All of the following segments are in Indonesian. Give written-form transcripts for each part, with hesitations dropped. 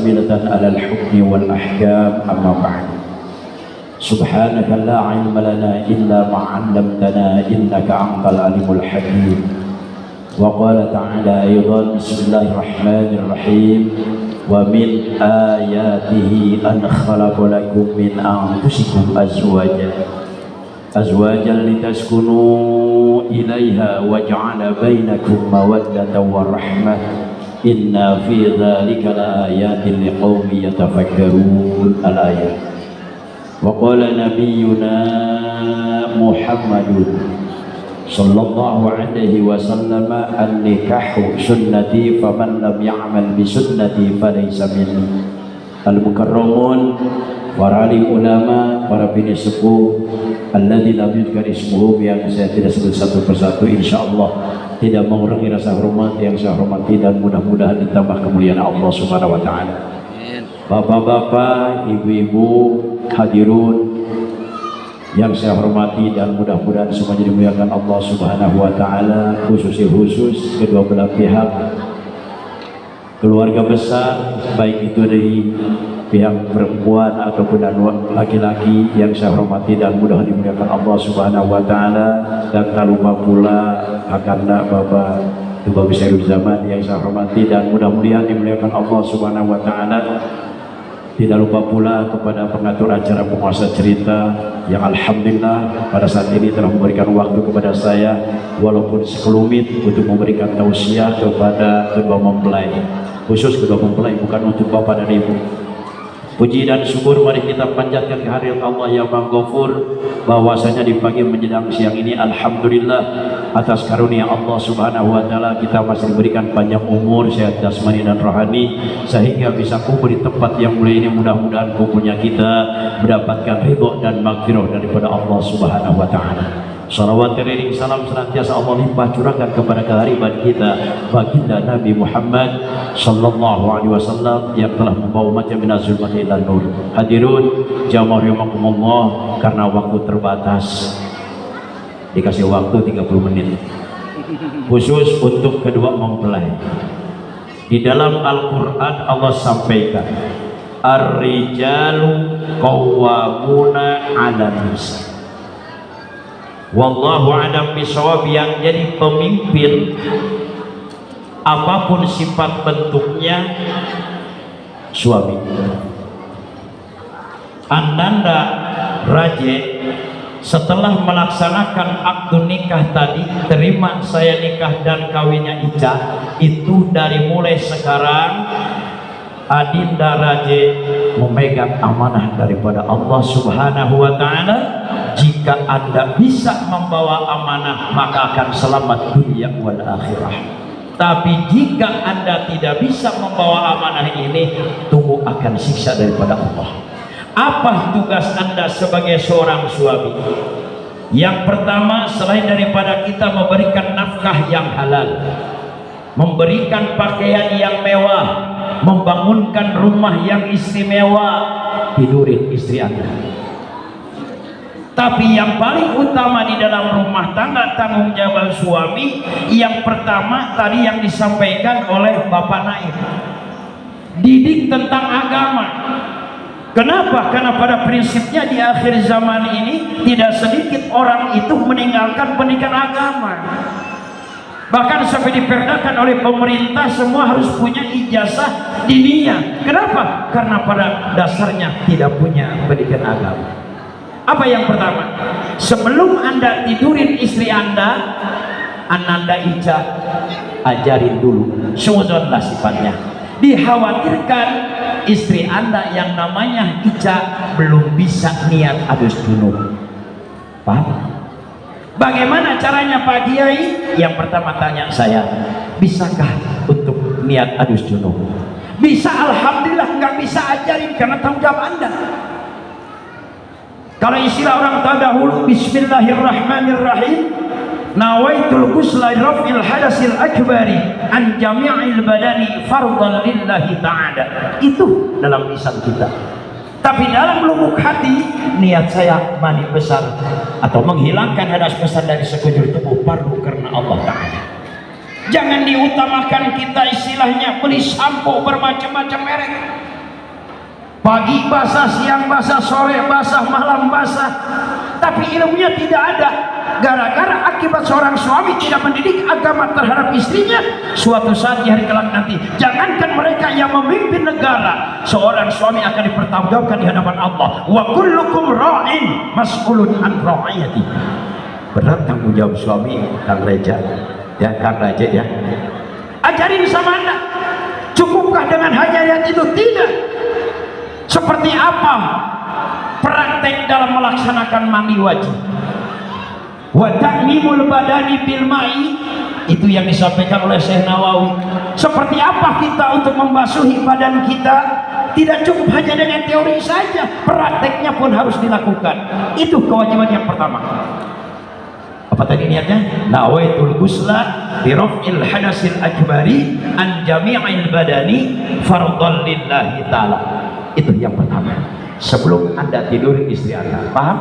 مستقبلة على الحكم والأحكام. أما بعد، سبحانك لا علم لنا إلا ما علمتنا إنك أنت العليم الحكيم. وقال تعالى أيضا: بسم الله الرحمن الرحيم. ومن آياته أن خلق لكم من أنفسكم أزواجا لتسكنوا إليها وجعل بينكم مودة ورحمة إن في ذلك لآيات لقوم يتفكرون. الآية. وقال نبينا محمد صلى الله عليه وسلم: النكاح سنتي فمن لم يعمل بسنتي فليس مني. Al-Mukarramun, para alim ulama, para bini sepuh, alladzi lam yudhkar ismuhum, yang saya tidak sebut satu persatu, insyaallah tidak mengurangi rasa hormat yang saya hormati, dan mudah-mudahan ditambah kemuliaan Allah Subhanahu wa taala. Bapak-bapak, ibu-ibu, hadirun yang saya hormati dan mudah-mudahan semuanya dimuliakan Allah Subhanahu wa taala, khusus kedua belah pihak, keluarga besar, baik itu dari pihak perempuan ataupun laki-laki yang saya hormati dan mudah dimuliakan Allah Subhanahu wa taala, dan tak lupa pula Kakanda Bapak Tuba Bisarul Zaman yang saya hormati dan mudah-mudahan dimuliakan Allah Subhanahu wa taala. Tidak lupa pula kepada pengatur acara penguasa cerita yang alhamdulillah pada saat ini telah memberikan waktu kepada saya walaupun sekelumit untuk memberikan tausiah kepada kedua mempelai, khusus kedua mempelai, bukan untuk bapak dan ibu. Puji dan syukur mari kita panjatkan kehadirat Allah yang Maha Ghafur, bahwasanya di pagi menjelang siang ini alhamdulillah atas karunia Allah Subhanahu wa taala kita masih diberikan panjang umur, sehat jasmani dan rohani, sehingga bisa kumpul di tempat yang mulia ini. Mudah-mudahan kumpulnya kita mendapatkan ridho dan maghfirah daripada Allah Subhanahu wa taala. Salawat teriring salam senantiasa Allah limpah curahkan kepada kehariban kita baginda Nabi Muhammad sallallahu alaihi wasallam yang telah membawa umatnya minaz zulmati ilal nur. Hadirun jamaah rahimakumullah, karena waktu terbatas dikasih waktu 30 menit khusus untuk kedua mempelai. Di dalam Al-Quran Allah sampaikan, ar-rijalu qawwamuna 'alan nisa. Wallahu a'lam bishawab, yang jadi pemimpin apapun sifat bentuknya suami. Ananda raje setelah melaksanakan akdu nikah tadi, terima saya nikah dan kawinnya Ica, itu dari mulai sekarang Adinda Raje memegang amanah daripada Allah Subhanahu wa taala. Jika Anda bisa membawa amanah, maka akan selamat dunia wal akhirah. Tapi jika Anda tidak bisa membawa amanah ini, tunggu akan siksa daripada Allah. Apa tugas Anda sebagai seorang suami? Yang pertama, selain daripada kita memberikan nafkah yang halal, memberikan pakaian yang mewah, membangunkan rumah yang istimewa, tidurin istri Anda. Tapi yang paling utama di dalam rumah tangga, tanggung jawab suami, yang pertama tadi yang disampaikan oleh Bapak Naib, didik tentang agama. Kenapa? Karena pada prinsipnya di akhir zaman ini tidak sedikit orang itu meninggalkan pendidikan agama. Bahkan sampai diperdakan oleh pemerintah semua harus punya ijazah diniyah. Kenapa? Karena pada dasarnya tidak punya pendidikan agama. Apa yang pertama? Sebelum Anda tidurin istri Anda, Ananda Ica ajarin dulu, suudzonlah sifatnya. Dikhawatirkan istri Anda yang namanya Ica belum bisa niat adus junub. Paham? Bagaimana caranya Pak Kiai? Yang pertama tanya saya, bisakah untuk niat adus junub? Bisa, alhamdulillah. Nggak bisa, ajarin karena tanggung jawab Anda. Kalau istilah orang terdahulu, bismillahirrahmanirrahim, nawaitul ghusla raf'il hadasil akbari an jami'il badani fardhan lillahi ta'ala. Itu dalam lisan kita. Tapi dalam lubuk hati, niat saya mandi besar atau menghilangkan hadas besar dari sekujur tubuh fardu karena Allah Ta'ala. Jangan diutamakan kita istilahnya beli sampo bermacam-macam merek. Pagi basah, siang basah, sore basah, malam basah, tapi ilmunya tidak ada. Gara-gara akibat seorang suami tidak mendidik agama terhadap istrinya, suatu saat di hari kelak nanti, jangankan mereka yang memimpin negara, seorang suami akan dipertanggungjawabkan di hadapan Allah. Wa kullukum ra'in mas'ulun an ra'iyati. Berat tanggung jawab suami, Kang Reja. Ya, Kang Reja ya. Ajarin sama anak. Cukupkah dengan hanya itu? Tidak. Seperti apa praktek dalam melaksanakan mandi wajib? Wa ta'mimul badani bil ma'i, itu yang disampaikan oleh Syekh Nawawi. Seperti apa kita untuk membasuhi badan kita? Tidak cukup hanya dengan teori saja, prakteknya pun harus dilakukan. Itu kewajiban yang pertama. Apa tadi niatnya? Nawaitul ghusla bi raf'il hadasil akbari an jami'il badani fardhan lillahi ta'ala. Itu yang pertama, sebelum Anda tidur istri Anda. Paham?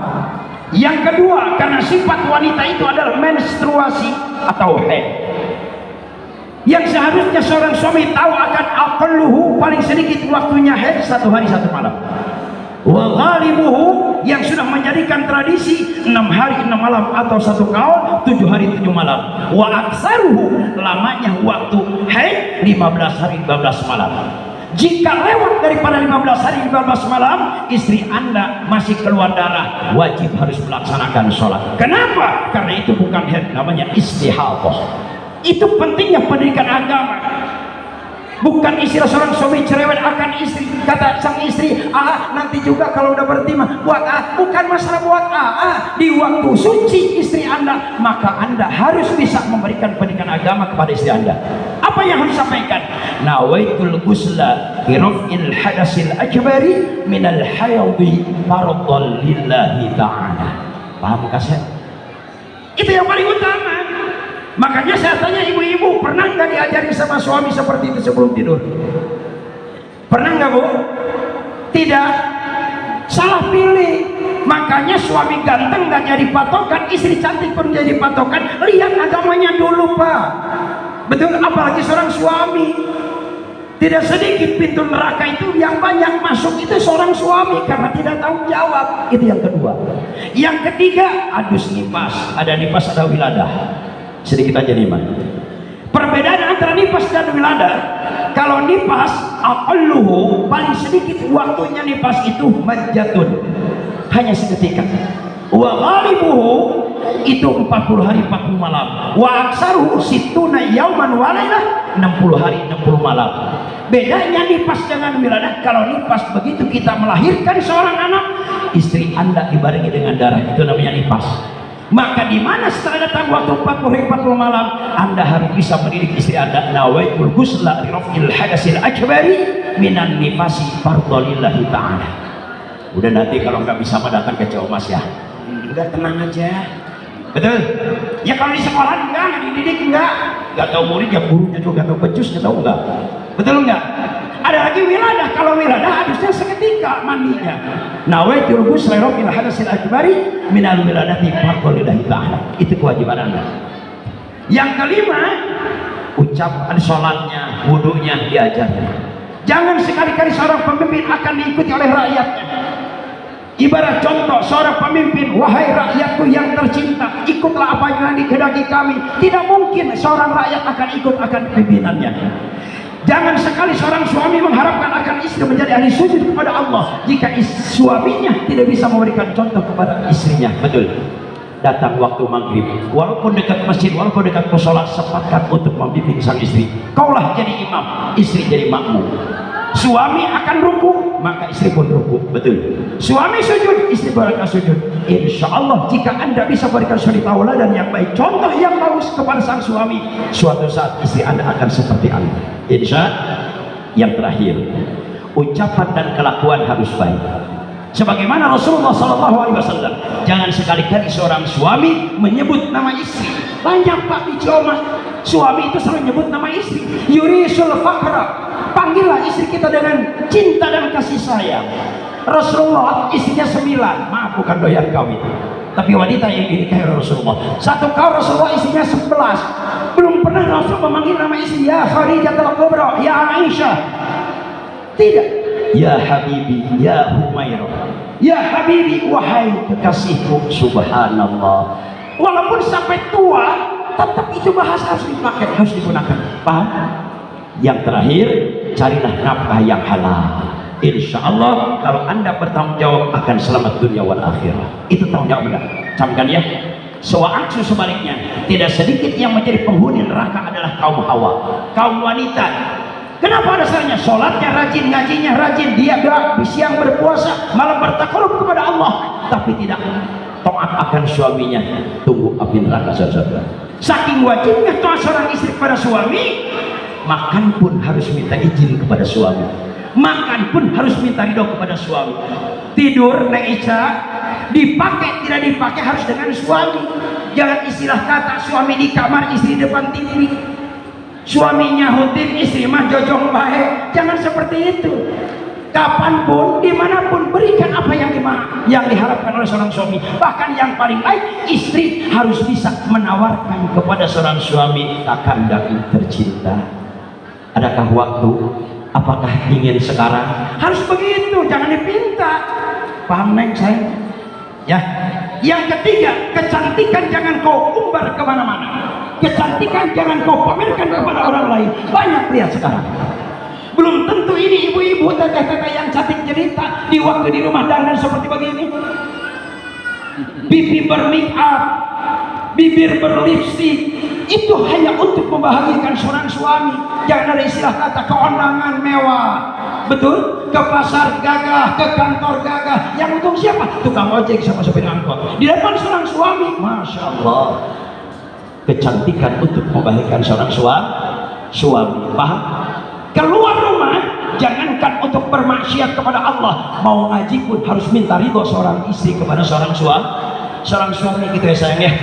Yang kedua, karena sifat wanita itu adalah menstruasi atau haid, yang seharusnya seorang suami tahu akan aqalluhu, paling sedikit waktunya haid 1 hari 1 malam. Wa ghalibuhu, yang sudah menjadikan tradisi 6 hari 6 malam atau 1 kaul 7 hari 7 malam. Wa aksaruhu, lamanya waktu haid 15 hari 15 malam. Jika lewat daripada 15 hari 15 malam, istri Anda masih keluar darah, wajib harus melaksanakan sholat. Kenapa? Karena itu bukan haid, namanya istihadah. Itu pentingnya pendidikan agama. Bukan istilah seorang suami cerewet akan istri. Kata sang istri, nanti juga kalau udah bertimah buat bukan masalah buat di waktu suci istri Anda, maka Anda harus bisa memberikan pendidikan agama kepada istri Anda. Apa yang harus disampaikan? Nawaitul ghusla bi raf'il hadasil akbari minal haydhi fardhan lillahi ta'ala. Paham kasih? Itu yang paling utama. Makanya saya tanya ibu-ibu, pernah nggak diajari sama suami seperti itu sebelum tidur? Pernah nggak, Bu? Tidak. Salah pilih. Makanya suami ganteng nggak jadi patokan, istri cantik pun jadi patokan. Lihat agamanya dulu, Pak. Betul, apalagi seorang suami. Tidak sedikit pintu neraka itu yang banyak masuk itu seorang suami karena tidak tanggung jawab. Itu yang kedua. Yang ketiga, adus nipas. Ada nipas, ada wiladah. Sedikit aja nih, Mas. Perbedaan antara nipas dan wiladah, kalau nipas aqalluhu, paling sedikit waktunya nipas itu majatun, hanya seketika. Wa ghalibuhu, itu 40 hari 40 malam. Wa aksaruhu situna yauman wa lailah, 60 hari 60 malam. Bedanya nipas dengan wiladah, kalau nipas begitu kita melahirkan seorang anak, istri Anda dibarengi dengan darah, itu namanya nipas. Maka di mana setelah datang waktu 40 hari 40 malam, Anda harus bisa mendidik istri Anda. Nawaitul ghusla li raf'il hadasil akbari minan nifasi fardhan lillahi ta'ala. Udah, nanti kalau nggak bisa datang ke Mas ya. Udah, tenang aja. Betul? Ya kalau di sekolah enggak dididik enggak tahu murid, ya gurunya juga enggak tahu becus, enggak tahu enggak. Betul enggak? Ada lagi wiladah, kalau wiladah harusnya seketika mandinya. Nawaitul ghusla li raf'il hadasil akbari minal wiladati fardhan lillahi ta'ala. Itu kewajiban Anda. Yang kelima, ucapan sholatnya, wudunya diajarkan. Jangan sekali-kali seorang pemimpin akan diikuti oleh rakyatnya. Ibarat contoh seorang pemimpin, wahai rakyatku yang tercinta, ikutlah apa yang dikehendaki kami. Tidak mungkin seorang rakyat akan ikut akan pimpinannya. Jangan sekali seorang suami mengharapkan akan istri menjadi ahli sujud kepada Allah jika suaminya tidak bisa memberikan contoh kepada istrinya. Betul. Datang waktu maghrib, walaupun dekat masjid, walaupun dekat musola, sempatkan untuk membimbing sang istri. Kaulah jadi imam, istri jadi makmum. Suami akan ruku, maka istri pun ruku. Betul. Suami sujud, istri berangkat sujud. Insya Allah jika Anda bisa berikan suri tauladan yang baik, contoh yang bagus kepada sang suami, suatu saat istri Anda akan seperti Anda. Insya. Yang terakhir, ucapan dan kelakuan harus baik. Sebagaimana Rasulullah SAW, jangan sekali-kali seorang suami menyebut nama istri. Banyak Pak di Jawa, suami itu selalu menyebut nama istri. Yurisul fakra, panggillah istri kita dengan cinta dan kasih sayang. Rasulullah istrinya 9, maaf bukan doyan kau itu, tapi wanita yang dinikahi Rasulullah. Satu kaum Rasulullah istrinya 11. Belum pernah Rasul memanggil nama istri ya Khadijah al-Kubra, ya Aisyah. Tidak. Ya Habibi, ya Humairah, ya Habibi, wahai kekasihku. Subhanallah. Walaupun sampai tua, tetap itu bahasa harus dipakai, harus digunakan. Paham? Yang terakhir, carilah nafkah yang halal. Insya Allah kalau anda bertanggung jawab akan selamat dunia wal akhirah. Itu tanggung jawab anda. Camkan ya. Sewaktu sebaliknya, tidak sedikit yang menjadi penghuni neraka adalah kaum hawa, kaum wanita. Kenapa dasarnya? Sholatnya rajin, ngajinya rajin, dia siang berpuasa, malam bertakarub kepada Allah, tapi tidak taat akan suaminya. Tunggu api neraka saja. Saking wajibnya taat seorang istri kepada suami, makan pun harus minta izin kepada suami, makan pun harus minta ridho kepada suami. Tidur Neng Ica, dipakai tidak dipakai harus dengan suami. Jangan istilah kata suami di kamar, istri di depan TV, suami nyahutin, istri mah jojong baik. Jangan seperti itu. Kapanpun, dimanapun, berikan apa yang diharapkan oleh seorang suami. Bahkan yang paling baik, istri harus bisa menawarkan kepada seorang suami, kakanda tercinta, adakah waktu? Apakah ingin sekarang? Harus begitu, jangan dipinta. Paham Neng saya? Ya. Yang ketiga, kecantikan jangan kau umbar kemana-mana. Kecantikan jangan kau pamerkan kepada orang lain. Banyak lihat sekarang. Belum tentu ini ibu-ibu, teteh-teteh yang cantik cerita di waktu di rumah dandan seperti begini. Pipi bermake up, bibir berlipstik, itu hanya untuk membahagiakan seorang suami. Jangan ada istilah kata keondangan mewah. Betul? Ke pasar gagah, ke kantor gagah. Yang untung siapa? Tukang ojek sama sopir angkot. Di depan seorang suami, masya Allah. Kecantikan untuk membahagiakan seorang suami. Paham? Keluar rumah, jangankan untuk bermaksiat kepada Allah, mau ngaji pun harus minta ridho seorang istri kepada seorang suami gitu ya sayang ya.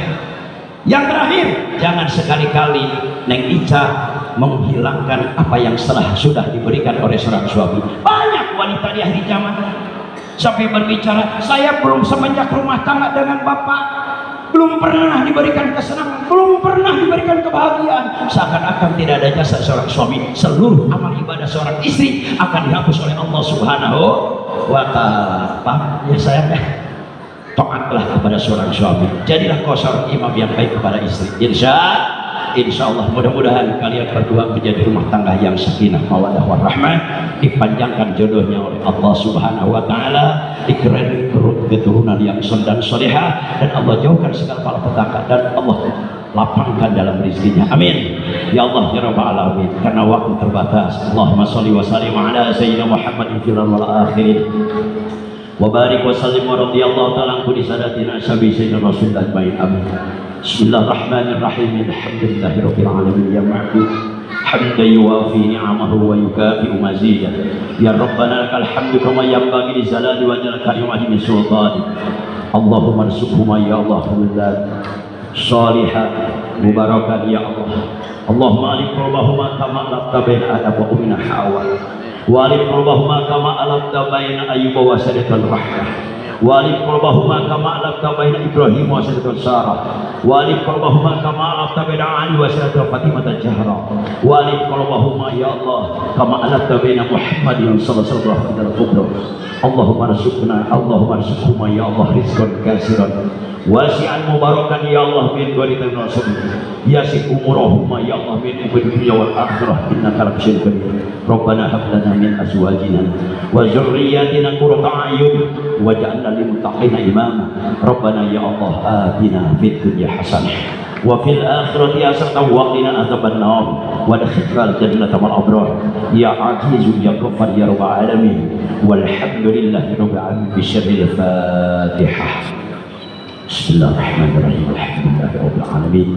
Yang terakhir, jangan sekali-kali Neng Ica menghilangkan apa yang sudah diberikan oleh seorang suami. Banyak wanita di akhir zaman sampai berbicara, saya belum semenjak rumah tangga dengan bapak, belum pernah diberikan kesenangan, belum pernah diberikan kebahagiaan. Seakan-akan tidak ada jasa seorang suami. Seluruh amal ibadah seorang istri akan dihapus oleh Allah Subhanahu wa Ta'ala. Paham ya sayang? Taatlah kepada seorang suami. Jadilah kau seorang imam yang baik kepada istri. Insya Allah mudah-mudahan kalian berdua menjadi rumah tangga yang sakinah mawaddah warahmah, dipanjangkan jodohnya oleh Allah Subhanahu wa Ta'ala, dikerani keturunan yang soleh dan solehah, dan Allah jauhkan segala malapetaka, dan Allah lapangkan dalam rezekinya. Amin ya Allah ya rabbal alamin. Karena waktu terbatas, Allahumma sholli wa sallim ala sayyidina Muhammadin fil wal akhirin wa barik wa sallim wa radhiyallahu ta'ala an kulli sadatina ashabi sayyidina rasulullah ajmain. Amin. Bismillahirrahmanirrahim. Alhamdulillahi rabbil alamin ya ma'bud hamdan yuwafi ni'amahu wa yukafi'u mazidah. Ya rabbana lakal hamdu kama yanbaghi li jalali wajhika wa azimi sultanik. Allahumma arzuqhuma ya Allah hulal salihah mubarakan ya Allah. Allahumma alif qalbahuma kama alafta baina adam wa ummina Hawa, wa alif qalbahuma kama alafta baina Ayyuba wa Sariqal Rahmah, wa alif qalbahuma kama alafta baina Ibrahim wa Sariqal Sarah, wa alif qalbahuma kama alafta baina Ali wa Sariqal Fatimah al-Jahra, wa alif qalbahuma ya Allah kama alafta baina Muhammadin sallallahu alaihi wasallam. Allahumma arzuqhuma ya Allah rizqan katsiran wasi'an mubarakan ya Allah min walidan rasul, yasik umurahuma ya Allah min dunya wal akhirah innaka laksyin kadir. Rabbana hab lana min azwajina wa dzurriyyatina qurrata a'yun waj'alna lil muttaqina imama. Rabbana ya Allah atina fid dunya hasanah wa fil akhirati hasanah wa qina adzabannar wa adkhilna jannata ma'al abrar ya azizu ya ghaffar ya rabbal alamin. Walhamdulillahi rabbil alamin. Bisyarril Fatihah. Bismillahirrahmanirrahim. Alhamdulillahi rabbil alamin.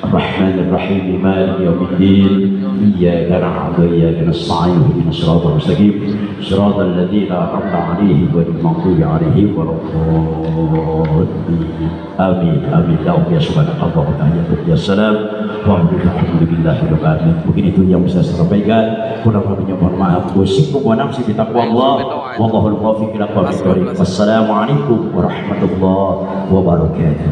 Arrahmanir rahim. Maliki yaumiddin. Iyyaka na'budu wa iyyaka nasta'in. Ihdinas siratal mustaqim. Siratal ladzina an'amta 'alaihim ghairil maghdubi 'alaihim waladdallin. Amin. Amin. Ya subhanallah wa tahiyyatu wassalam. Alhamdulillahi rabbil alamin. Mungkin itu yang bisa saya sampaikan. Kurang lebihnya mohon maaf. Wassalamualaikum warahmatullahi wabarakatuh. Wallahul muwaffiq ila aqwamit thoriq. Wassalamualaikum warahmatullahi wabarakatuh.